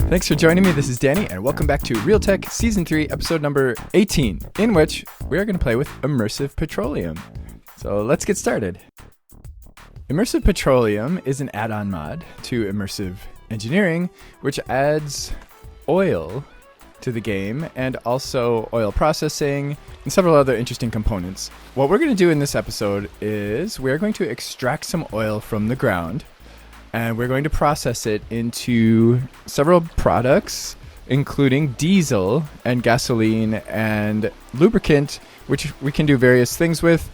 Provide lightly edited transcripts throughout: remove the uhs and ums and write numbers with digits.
Thanks for joining me. This is Danny, and welcome back to Real Tech Season 3, episode number 18, in which we are going to play with Immersive Petroleum. So let's get started. Immersive Petroleum is an add-on mod to Immersive Engineering, which adds oil to the game and also oil processing and several other interesting components. What we're going to do in this episode is we're going to extract some oil from the ground, and we're going to process it into several products, including diesel and gasoline and lubricant, which we can do various things with,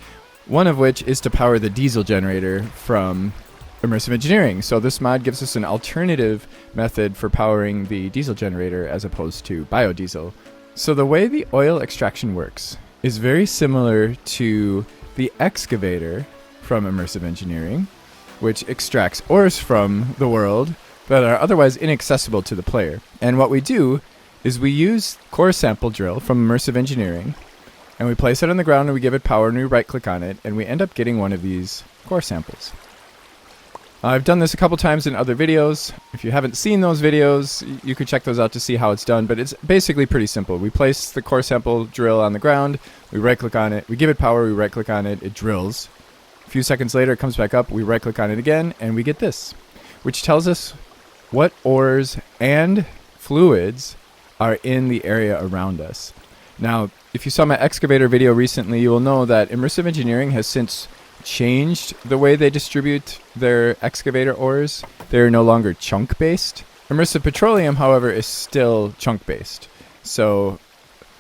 one of which is to power the diesel generator from Immersive Engineering. So this mod gives us an alternative method for powering the diesel generator as opposed to biodiesel. So the way the oil extraction works is very similar to the excavator from Immersive Engineering, which extracts ores from the world that are otherwise inaccessible to the player. And what we do is we use core sample drill from Immersive Engineering, and we place it on the ground and we give it power and we right click on it, and we end up getting one of these core samples. I've done this a couple times in other videos. If you haven't seen those videos, you could check those out to see how it's done, but it's basically pretty simple. We place the core sample drill on the ground, we right click on it, we give it power, we right click on it, it drills. A few seconds later, it comes back up, we right click on it again, and we get this, which tells us what ores and fluids are in the area around us. Now, if you saw my excavator video recently, you will know that Immersive Engineering has since changed the way they distribute their excavator ores. They're no longer chunk-based. Immersive Petroleum, however, is still chunk-based. So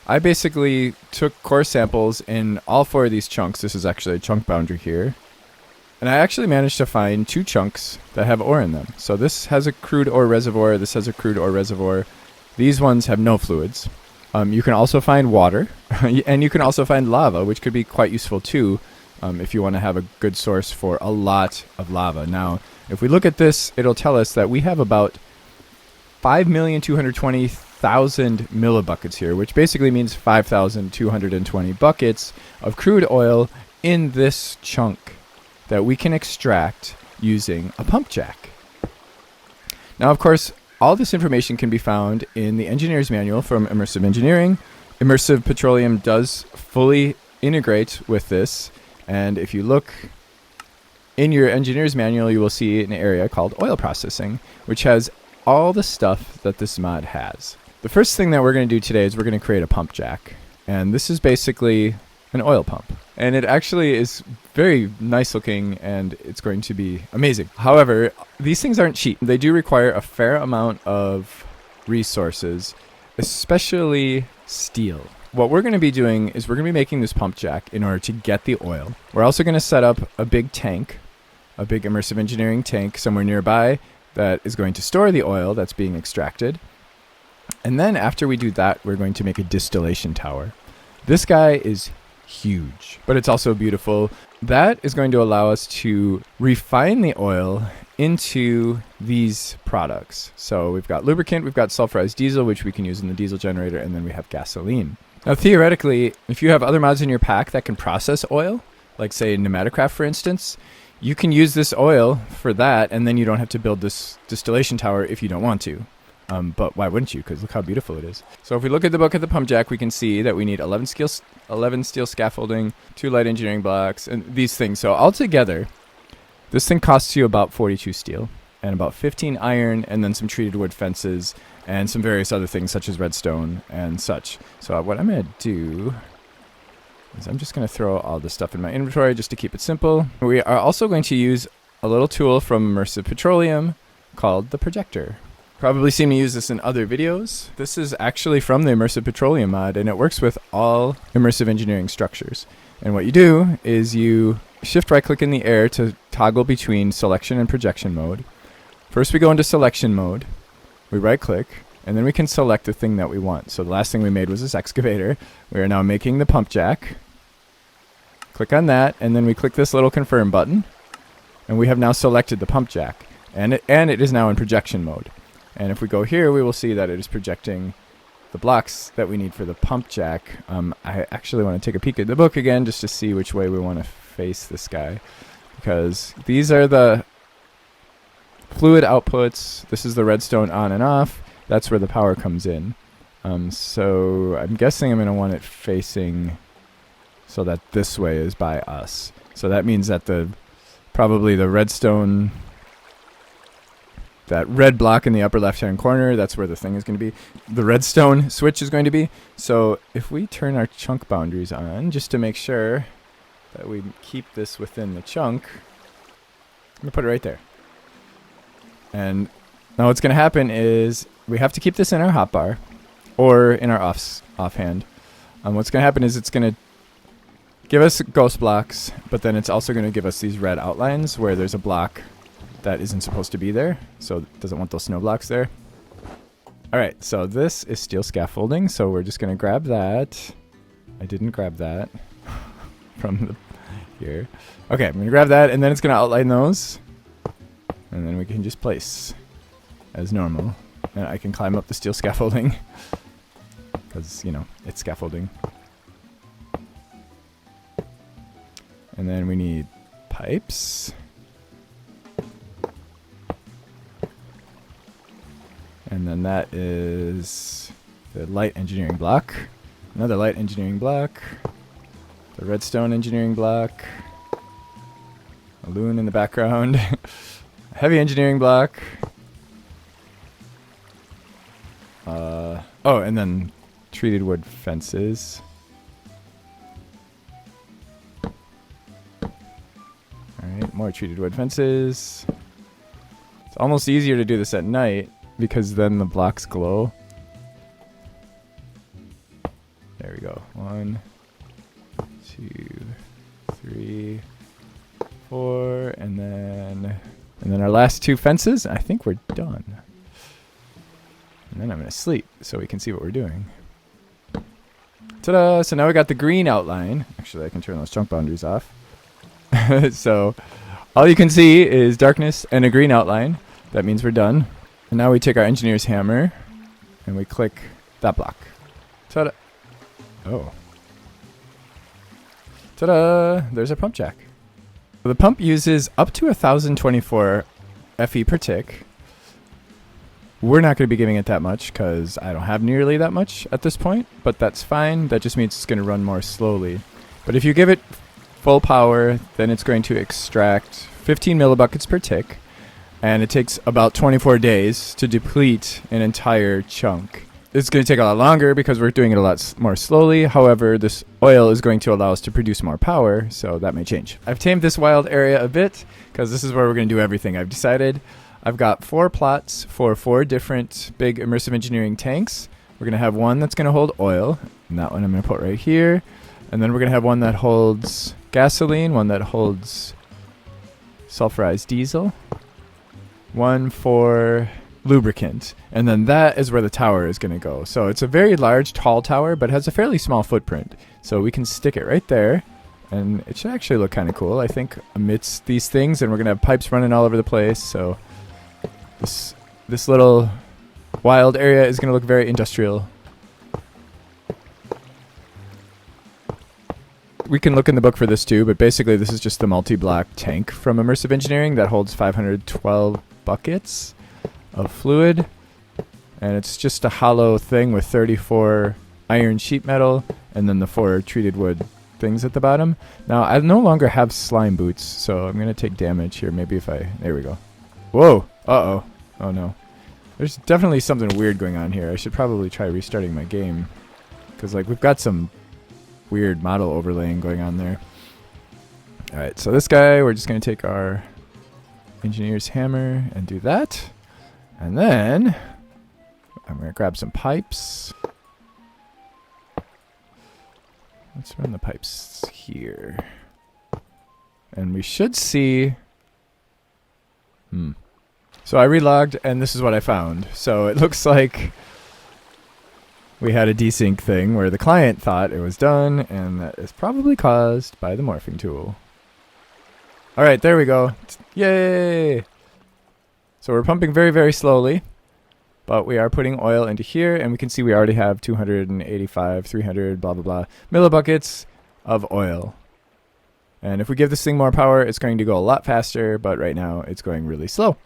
I basically took core samples in all four of these chunks. This is actually a chunk boundary here. And I actually managed to find two chunks that have ore in them. So this has a crude ore reservoir, this has a crude ore reservoir. These ones have no fluids. You can also find water, and you can also find lava, which could be quite useful too, if you want to have a good source for a lot of lava. Now, if we look at this, it'll tell us that we have about 5,220,000 millibuckets here, which basically means 5,220 buckets of crude oil in this chunk that we can extract using a pump jack. Now, of course, all this information can be found in the engineer's manual from Immersive Engineering. Immersive Petroleum does fully integrate with this, and if you look in your engineer's manual, you will see an area called oil processing, which has all the stuff that this mod has. The first thing that we're going to do today is we're going to create a pump jack, and this is basically an oil pump. And it actually is very nice looking, and it's going to be amazing. However, these things aren't cheap. They do require a fair amount of resources, especially steel. What we're going to be doing is we're going to be making this pump jack in order to get the oil. We're also going to set up a big tank, a big Immersive Engineering tank somewhere nearby that is going to store the oil that's being extracted. And then after we do that, we're going to make a distillation tower. This guy is huge, but it's also beautiful. That is going to allow us to refine the oil into these products. So we've got lubricant, we've got sulfurized diesel, which we can use in the diesel generator, and then we have gasoline. Now, theoretically, if you have other mods in your pack that can process oil, like say Pneumaticraft, for instance, you can use this oil for that, and then you don't have to build this distillation tower if you don't want to. But why wouldn't you? Because look how beautiful it is. So if we look at the book at the pump jack, we can see that we need 11 steel scaffolding, 2 light engineering blocks, and these things. So altogether, this thing costs you about 42 steel and about 15 iron, and then some treated wood fences and some various other things such as redstone and such. So what I'm going to do is I'm just going to throw all this stuff in my inventory just to keep it simple. We are also going to use a little tool from Immersive Petroleum called the projector. Probably seen me use this in other videos. This is actually from the Immersive Petroleum mod, and it works with all Immersive Engineering structures. And what you do is you shift right click in the air to toggle between selection and projection mode. First we go into selection mode, we right click, and then we can select the thing that we want. So the last thing we made was this excavator. We are now making the pump jack. Click on that, and then we click this little confirm button, and we have now selected the pump jack, and it is now in projection mode. And if we go here, we will see that it is projecting the blocks that we need for the pump jack. I actually want to take a peek at the book again just to see which way we want to face this guy, because these are the fluid outputs. This is the redstone on and off, that's where the power comes in. So I'm guessing I'm going to want it facing so that this way is by us. So that means that probably the redstone, that red block in the upper left-hand corner, that's where the thing is going to be. The redstone switch is going to be. So if we turn our chunk boundaries on, just to make sure that we keep this within the chunk, I'm going to put it right there. And now what's going to happen is we have to keep this in our hotbar or in our offhand. What's going to happen is it's going to give us ghost blocks, but then it's also going to give us these red outlines where there's a block that isn't supposed to be there, so it doesn't want those snow blocks there. Alright, so this is steel scaffolding, so we're just going to grab that. I didn't grab that from here. Okay, I'm going to grab that, and then it's going to outline those. And then we can just place as normal. And I can climb up the steel scaffolding because, you know, it's scaffolding. And then we need pipes. And then that is the light engineering block. Another light engineering block. The redstone engineering block. A loon in the background. Heavy engineering block. Oh, and then treated wood fences. Alright, more treated wood fences. It's almost easier to do this at night because then the blocks glow. There we go. 1, 2, 3, 4, and then our last 2 fences. I think we're done. And then I'm going to sleep so we can see what we're doing. Ta-da! So now we got the green outline. Actually, I can turn those chunk boundaries off. So all you can see is darkness and a green outline. That means we're done. And now we take our engineer's hammer and we click that block. Ta-da! Oh. Ta-da! There's our pump jack. The pump uses up to 1024 FE per tick. We're not going to be giving it that much because I don't have nearly that much at this point, but that's fine. That just means it's going to run more slowly. But if you give it full power, then it's going to extract 15 millibuckets per tick, and it takes about 24 days to deplete an entire chunk. It's going to take a lot longer because we're doing it a lot more slowly. However, this oil is going to allow us to produce more power, so that may change. I've tamed this wild area a bit because this is where we're going to do everything. I've decided I've got 4 plots for 4 different big immersive engineering tanks. We're going to have one that's going to hold oil, and that one I'm going to put right here. And then we're going to have one that holds gasoline, one that holds sulfurized diesel, one for lubricant, and then that is where the tower is going to go. So it's a very large, tall tower, but has a fairly small footprint. So we can stick it right there, and it should actually look kind of cool, I think, amidst these things. And we're going to have pipes running all over the place, so this little wild area is going to look very industrial. We can look in the book for this too, but basically this is just the multi-block tank from Immersive Engineering that holds 512 buckets of fluid. And it's just a hollow thing with 34 iron sheet metal and then the 4 treated wood things at the bottom. Now, I no longer have slime boots, so I'm going to take damage here. Maybe if there we go. Whoa! Uh-oh. Oh no. There's definitely something weird going on here. I should probably try restarting my game. Because, like, we've got some weird model overlaying going on there. Alright, so this guy, we're just going to take our engineer's hammer and do that. And then I'm going to grab some pipes. Let's run the pipes here. And we should see... So I relogged, and this is what I found. So it looks like we had a desync thing where the client thought it was done, and that is probably caused by the morphing tool. All right, there we go. Yay! So we're pumping very, very slowly, but we are putting oil into here, and we can see we already have 285, 300, blah, blah, blah, millibuckets of oil. And if we give this thing more power, it's going to go a lot faster, but right now it's going really slow.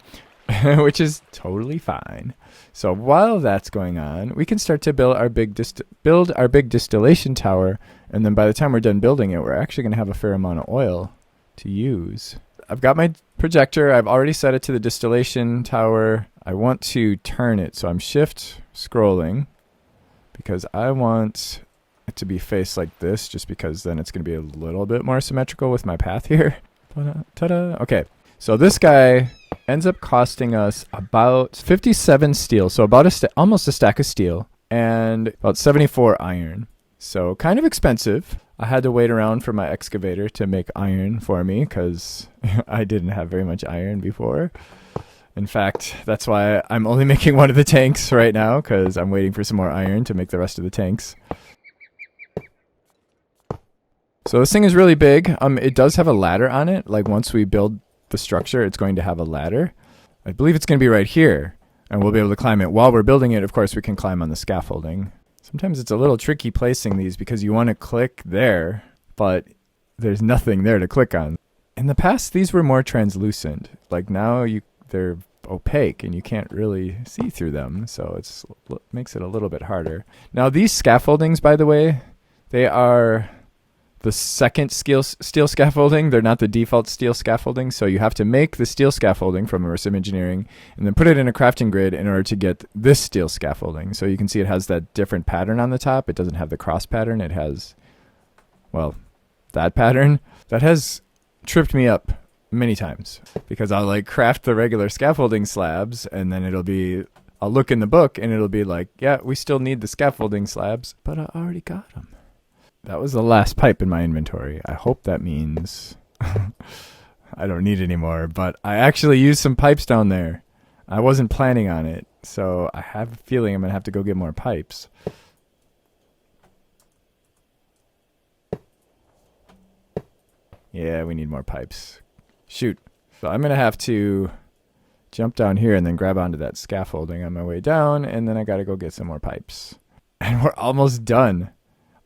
which is totally fine. So while that's going on, we can start to build our big distillation tower, and then by the time we're done building it, we're actually going to have a fair amount of oil to use. I've got my projector. I've already set it to the distillation tower. I want to turn it, so I'm shift scrolling because I want it to be faced like this, just because then it's going to be a little bit more symmetrical with my path here. Ta-da. Okay, so this guy ends up costing us about 57 steel, so about almost a stack of steel, and about 74 iron. So kind of expensive. I had to wait around for my excavator to make iron for me because I didn't have very much iron before. In fact, that's why I'm only making one of the tanks right now, because I'm waiting for some more iron to make the rest of the tanks. So this thing is really big. It does have a ladder on it. Like once we build the structure, it's going to have a ladder. I believe it's going to be right here, and we'll be able to climb it. While we're building it, of course, we can climb on the scaffolding. Sometimes it's a little tricky placing these because you want to click there, but there's nothing there to click on. In the past, these were more translucent. Like now, they're opaque and you can't really see through them, so it makes it a little bit harder. Now, these scaffoldings, by the way, they are the second steel scaffolding. They're not the default steel scaffolding, so you have to make the steel scaffolding from Immersive Engineering and then put it in a crafting grid in order to get this steel scaffolding. So you can see it has that different pattern on the top. It doesn't have the cross pattern. It has, well, that pattern. That has tripped me up many times because I'll like craft the regular scaffolding slabs and then I'll look in the book and it'll be like, yeah, we still need the scaffolding slabs, but I already got them. That was the last pipe in my inventory. I hope that means I don't need any more, but I actually used some pipes down there. I wasn't planning on it, so I have a feeling I'm going to have to go get more pipes. Yeah, we need more pipes. Shoot. So I'm going to have to jump down here and then grab onto that scaffolding on my way down, and then I got to go get some more pipes. And we're almost done.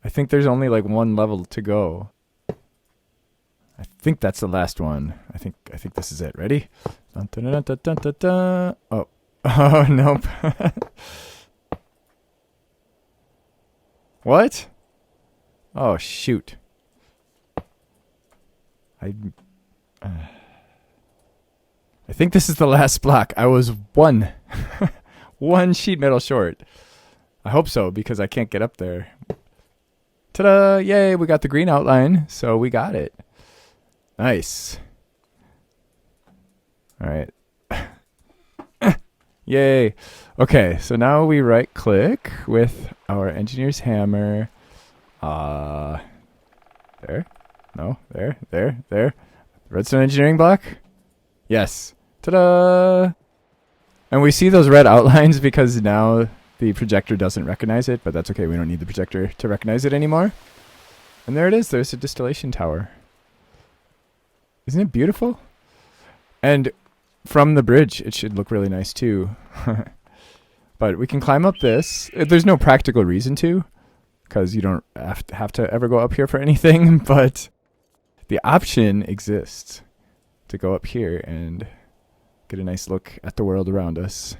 I think there's only like one level to go. I think that's the last one. I think this is it. Ready? Dun, dun, dun, dun, dun, dun, dun. Oh. Oh, nope. What? Oh, shoot. I think this is the last block. I was one sheet metal short. I hope so, because I can't get up there. Ta-da! Yay, we got the green outline, so we got it. Nice. All right. Yay. Okay, so now we right-click with our engineer's hammer. There. No, there. Redstone engineering block? Yes. Ta-da! And we see those red outlines because now the projector doesn't recognize it, but that's okay. We don't need the projector to recognize it anymore. And there it is. There's a distillation tower. Isn't it beautiful? And from the bridge, it should look really nice too. But we can climb up this. There's no practical reason to, because you don't have to ever go up here for anything, but the option exists to go up here and get a nice look at the world around us.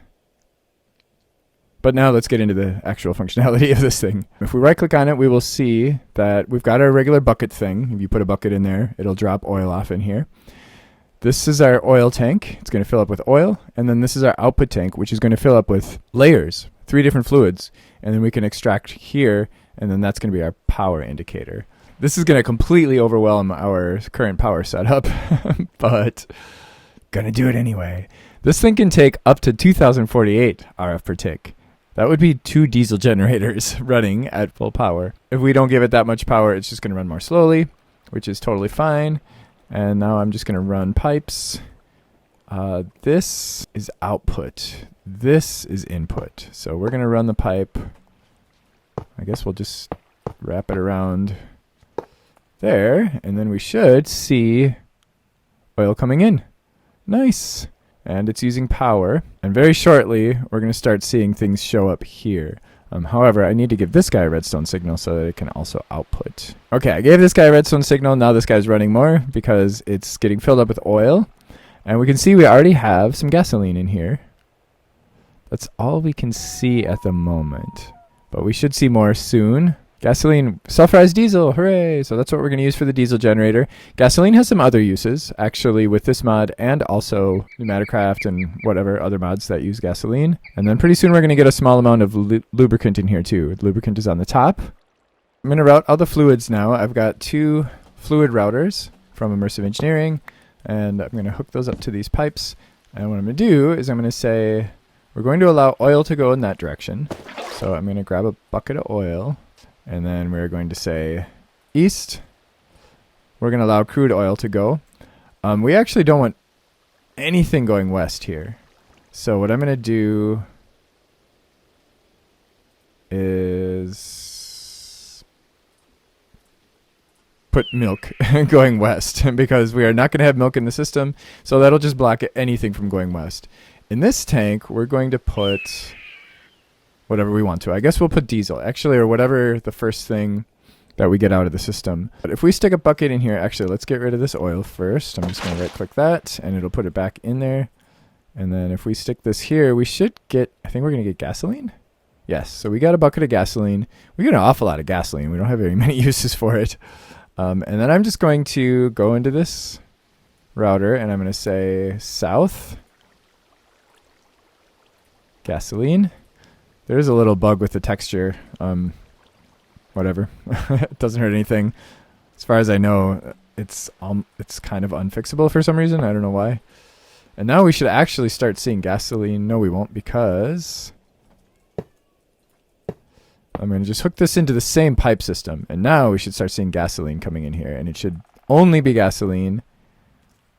But now let's get into the actual functionality of this thing. If we right-click on it, we will see that we've got our regular bucket thing. If you put a bucket in there, it'll drop oil off in here. This is our oil tank. It's going to fill up with oil. And then this is our output tank, which is going to fill up with layers, 3 different fluids. And then we can extract here, and then that's going to be our power indicator. This is going to completely overwhelm our current power setup, but going to do it anyway. This thing can take up to 2048 RF per tick. That would be 2 diesel generators running at full power. If we don't give it that much power, it's just going to run more slowly, which is totally fine. And now I'm just going to run pipes. This is output. This is input. So we're going to run the pipe. I guess we'll just wrap it around there, and then we should see oil coming in. Nice. And it's using power. And very shortly, we're going to start seeing things show up here. However, I need to give this guy a redstone signal so that it can also output. Okay, I gave this guy a redstone signal. Now this guy's running more because it's getting filled up with oil. And we can see we already have some gasoline in here. That's all we can see at the moment. But we should see more soon. Gasoline, sulfurized diesel, hooray! So that's what we're going to use for the diesel generator. Gasoline has some other uses, actually, with this mod and also Pneumaticraft and whatever other mods that use gasoline. And then pretty soon we're going to get a small amount of lubricant in here too. Lubricant is on the top. I'm going to route all the fluids now. I've got 2 fluid routers from Immersive Engineering, and I'm going to hook those up to these pipes. And what I'm going to do is I'm going to say we're going to allow oil to go in that direction. So I'm going to grab a bucket of oil. And then we're going to say east. We're going to allow crude oil to go. We actually don't want anything going west here. So what I'm going to do is put milk going west because we are not going to have milk in the system. So that'll just block anything from going west. In this tank, we're going to put whatever we want to. I guess we'll put diesel, actually, or whatever the first thing that we get out of the system. But if we stick a bucket in here, actually, let's get rid of this oil first. I'm just going to right-click that, and it'll put it back in there. And then if we stick this here, we should get, I think we're going to get gasoline. Yes, so we got a bucket of gasoline. We get an awful lot of gasoline. We don't have very many uses for it. And then I'm just going to go into this router, and I'm going to say south, gasoline. There's a little bug with the texture. Whatever. It doesn't hurt anything. As far as I know, it's kind of unfixable for some reason. I don't know why. And now we should actually start seeing gasoline. No, we won't, because I'm going to just hook this into the same pipe system. And now we should start seeing gasoline coming in here. And it should only be gasoline.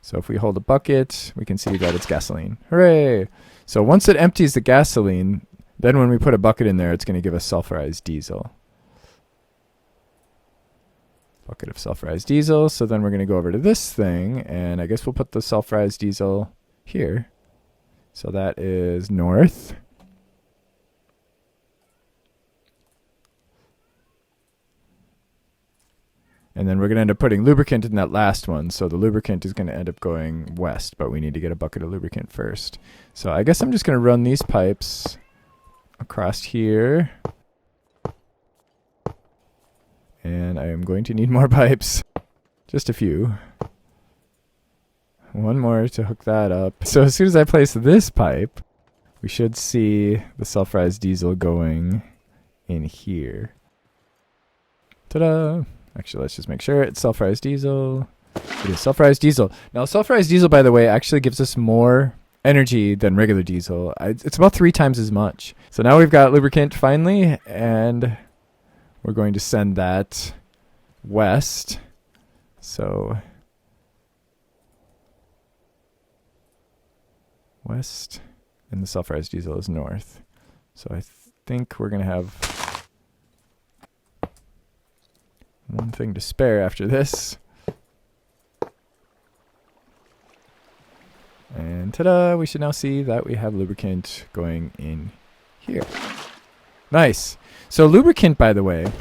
So if we hold a bucket, we can see that it's gasoline. Hooray! So once it empties the gasoline, then when we put a bucket in there, it's going to give us sulfurized diesel. Bucket of sulfurized diesel. So then we're going to go over to this thing, and I guess we'll put the sulfurized diesel here. So that is north. And then we're going to end up putting lubricant in that last one. So the lubricant is going to end up going west, but we need to get a bucket of lubricant first. So I guess I'm just going to run these pipes across here. And I am going to need more pipes. Just a few. One more to hook that up. So as soon as I place this pipe, we should see the sulfurized diesel going in here. Ta-da! Actually, let's just make sure it's sulfurized diesel. It is sulfurized diesel. Now, sulfurized diesel, by the way, actually gives us more energy than regular diesel. It's about 3 times as much. So now we've got lubricant finally, and we're going to send that west. So west, and the sulfurized diesel is north. So I think we're going to have one thing to spare after this. And ta-da, we should now see that we have lubricant going in here. Nice. So lubricant, by the way,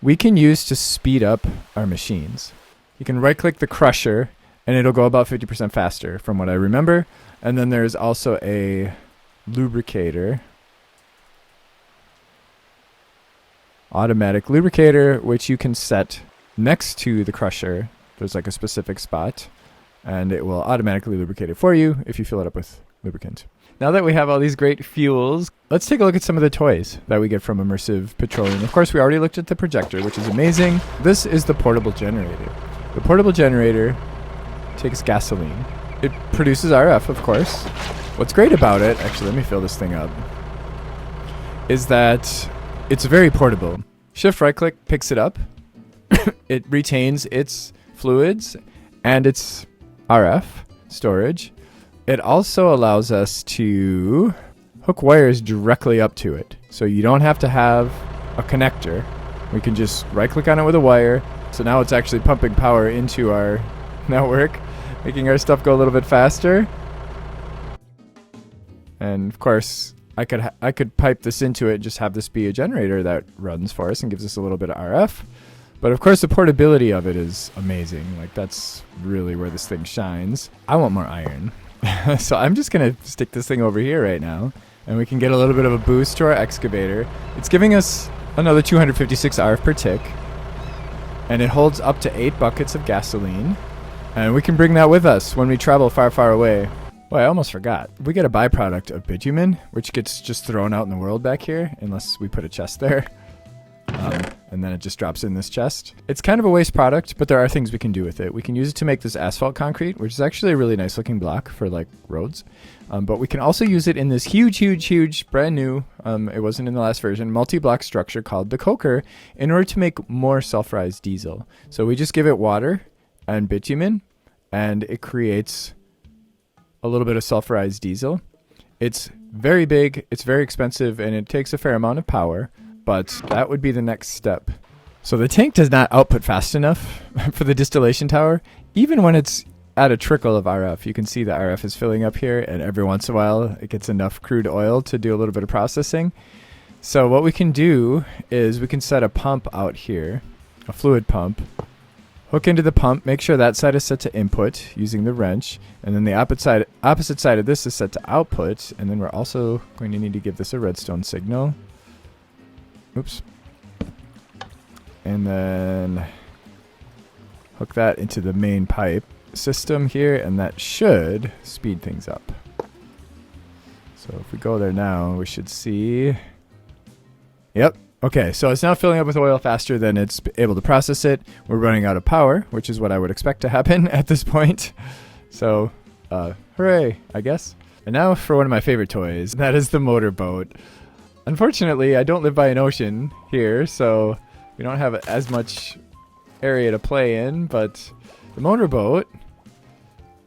we can use to speed up our machines. You can right-click the crusher, and it'll go about 50% faster, from what I remember. And then there's also a lubricator, automatic lubricator, which you can set next to the crusher. There's like a specific spot, and it will automatically lubricate it for you if you fill it up with lubricant. Now that we have all these great fuels, let's take a look at some of the toys that we get from Immersive Petroleum. Of course, we already looked at the projector, which is amazing. This is the portable generator. The portable generator takes gasoline. It produces RF, of course. What's great about it, actually, let me fill this thing up, is that it's very portable. Shift right click picks it up. It retains its fluids and its RF storage. It also allows us to hook wires directly up to it. So you don't have to have a connector. We can just right click on it with a wire. So now it's actually pumping power into our network, making our stuff go a little bit faster. And of course, I could pipe this into it and just have this be a generator that runs for us and gives us a little bit of RF. But of course, the portability of it is amazing. Like, that's really where this thing shines. I want more iron. So I'm just going to stick this thing over here right now, and we can get a little bit of a boost to our excavator. It's giving us another 256 RF per tick, and it holds up to 8 buckets of gasoline. And we can bring that with us when we travel far, far away. Well, I almost forgot. We get a byproduct of bitumen, which gets just thrown out in the world back here, unless we put a chest there. And then it just drops in this chest. It's kind of a waste product, but there are things we can do with it. We can use it to make this asphalt concrete, which is actually a really nice looking block for like roads. But we can also use it in this huge, brand new, it wasn't in the last version, multi-block structure called the coker in order to make more sulfurized diesel. So we just give it water and bitumen, and it creates a little bit of sulfurized diesel. It's very big, it's very expensive, and it takes a fair amount of power. But that would be the next step. So the tank does not output fast enough for the distillation tower, even when it's at a trickle of RF. You can see the RF is filling up here, and every once in a while it gets enough crude oil to do a little bit of processing. So what we can do is we can set a pump out here, a fluid pump, hook into the pump, make sure that side is set to input using the wrench, and then the opposite side of this is set to output, and then we're also going to need to give this a redstone signal. Oops. And then hook that into the main pipe system here, and that should speed things up. So if we go there now, we should see... Yep. Okay, so it's now filling up with oil faster than it's able to process it. We're running out of power, which is what I would expect to happen at this point. So, hooray, I guess. And now for one of my favorite toys. That is the motorboat. Unfortunately, I don't live by an ocean here, so we don't have as much area to play in, but the motorboat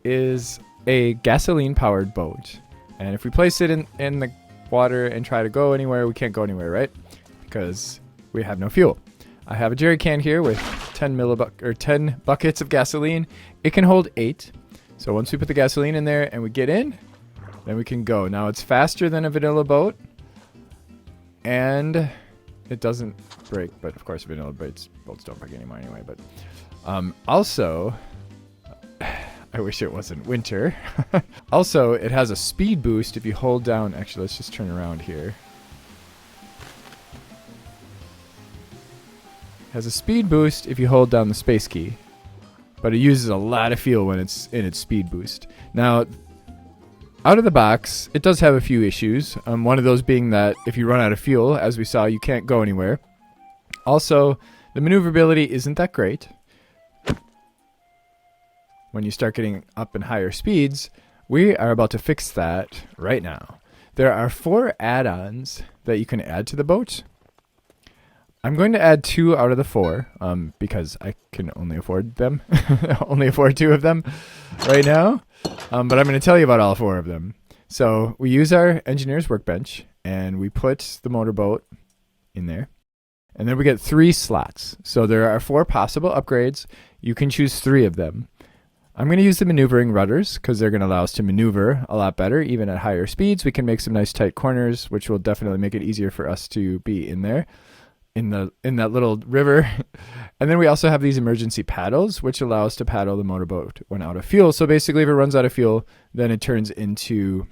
is a gasoline-powered boat. And if we place it in the water and try to go anywhere, we can't go anywhere, right? Because we have no fuel. I have a jerry can here with 10 buckets of gasoline. It can hold 8. So once we put the gasoline in there and we get in, then we can go. Now it's faster than a vanilla boat. And it doesn't break, but of course vanilla boats don't break anymore anyway. But also, I wish it wasn't winter. Also, it has a speed boost if you hold down. Actually, let's just turn around here. It has a speed boost if you hold down the space key, but it uses a lot of fuel when it's in its speed boost. Now, out of the box, it does have a few issues. One of those being that if you run out of fuel, as we saw, you can't go anywhere. Also, the maneuverability isn't that great. When you start getting up in higher speeds, we are about to fix that right now. There are 4 add-ons that you can add to the boat. I'm going to add 2 out of the 4 because I can only afford them. Only afford 2 of them right now. But I'm going to tell you about all 4 of them. So we use our engineer's workbench and we put the motorboat in there. And then we get 3 slots. So there are 4 possible upgrades. You can choose 3 of them. I'm going to use the maneuvering rudders because they're going to allow us to maneuver a lot better. Even at higher speeds, we can make some nice tight corners, which will definitely make it easier for us to be in there. In that little river. And then we also have these emergency paddles, which allow us to paddle the motorboat when out of fuel. So basically, if it runs out of fuel, then it turns into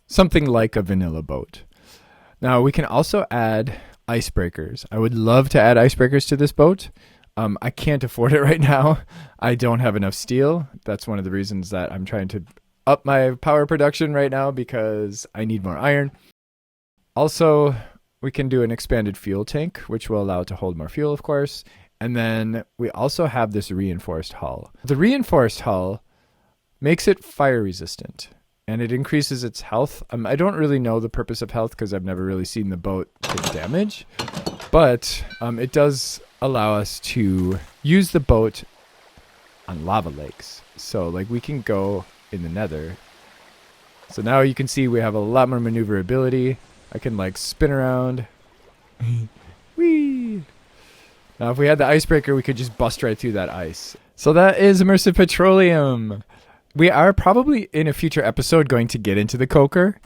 something like a vanilla boat. Now, we can also add icebreakers. I would love to add icebreakers to this boat. I can't afford it right now. I don't have enough steel. That's one of the reasons that I'm trying to up my power production right now, because I need more iron. Also, we can do an expanded fuel tank, which will allow it to hold more fuel, of course. And then we also have this reinforced hull. The reinforced hull makes it fire resistant, and it increases its health. I don't really know the purpose of health because I've never really seen the boat take damage. But it does allow us to use the boat on lava lakes. So like we can go in the nether. So now you can see we have a lot more maneuverability. I can like spin around. Whee! Now if we had the icebreaker, we could just bust right through that ice. So that is Immersive Petroleum. We are probably in a future episode going to get into the coker.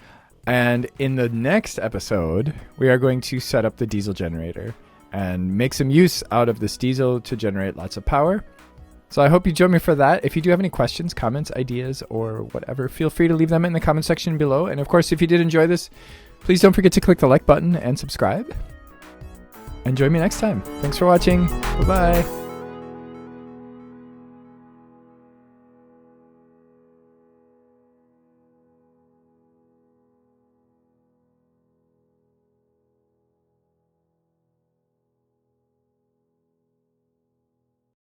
And in the next episode, we are going to set up the diesel generator. and make some use out of this diesel to generate lots of power. So I hope you join me for that. If you do have any questions, comments, ideas, or whatever, feel free to leave them in the comment section below. And of course, if you did enjoy this, please don't forget to click the like button and subscribe. And join me next time. Thanks for watching. Bye-bye.